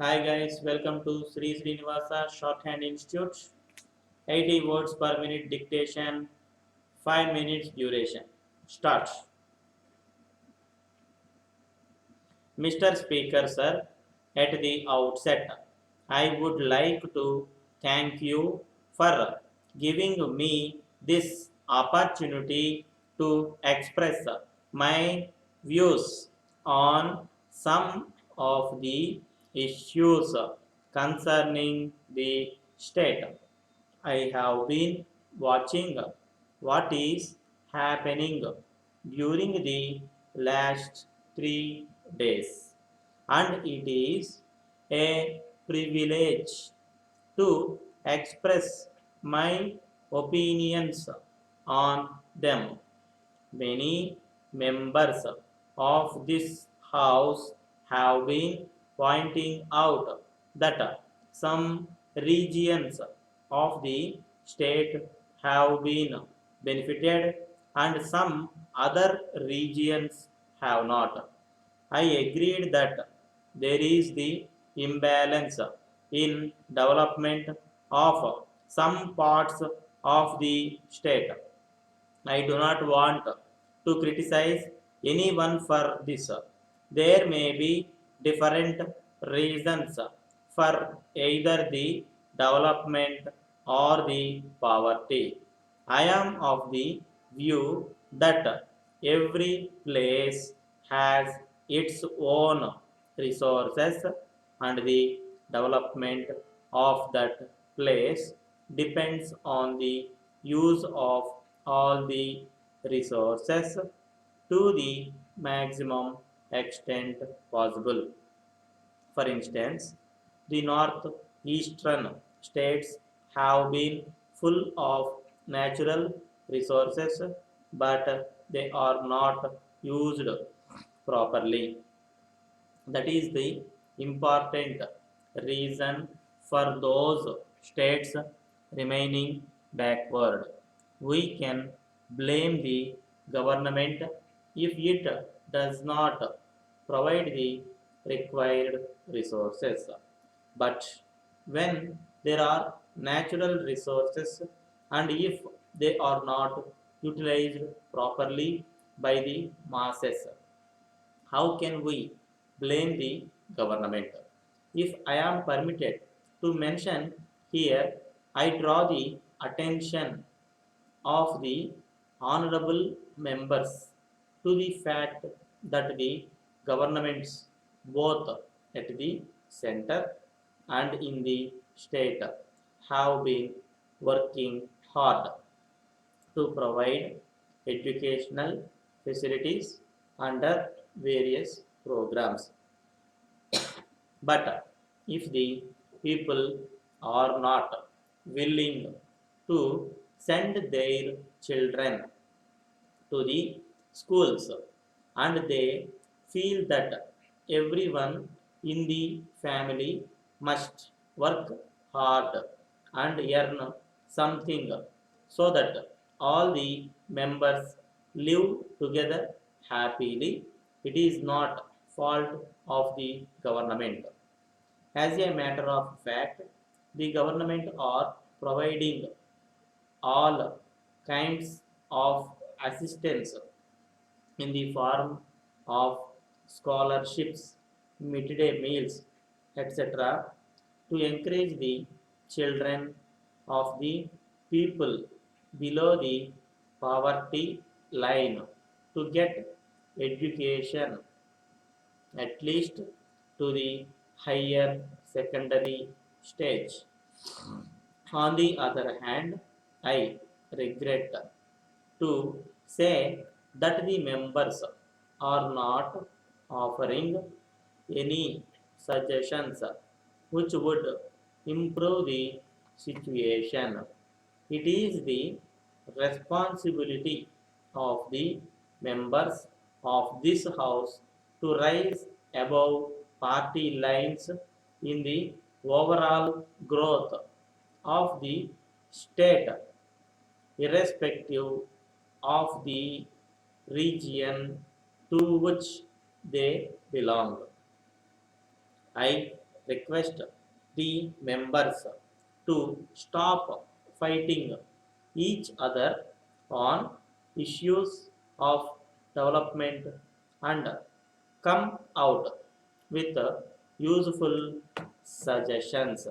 Hi guys, welcome to Sri Srinivasa Shorthand Institute. 80 words per minute dictation, 5 minutes duration. Start. Mr. Speaker, sir, at the outset, I would like to thank you for giving me this opportunity to express my views on some of the issues concerning the state. I have been watching what is happening during the last 3 days, and it is a privilege to express my opinions on them. Many members of this House have been pointing out that some regions of the state have been benefited and some other regions have not. I agreed that there is the imbalance in development of some parts of the state. I do not want to criticize anyone for this. There may be different reasons for either the development or the poverty. I am of the view that every place has its own resources and the development of that place depends on the use of all the resources to the maximum extent possible. For instance, the northeastern states have been full of natural resources, but they are not used properly. That is the important reason for those states remaining backward. We can blame the government if it does not provide the required resources. But when there are natural resources and if they are not utilized properly by the masses, how can we blame the government? If I am permitted to mention here, I draw the attention of the honorable members to the fact that the governments, both at the center and in the state, have been working hard to provide educational facilities under various programs. But if the people are not willing to send their children to the schools and they feel that everyone in the family must work hard and earn something so that all the members live together happily. It is not fault of the government. As a matter of fact, the government are providing all kinds of assistance in the form of scholarships, midday meals, etc., to encourage the children of the people below the poverty line to get education at least to the higher secondary stage. On the other hand, I regret to say that the members are not offering any suggestions which would improve the situation. It is the responsibility of the members of this House to rise above party lines in the overall growth of the state, irrespective of the region to which they belong. I request the members to stop fighting each other on issues of development and come out with useful suggestions.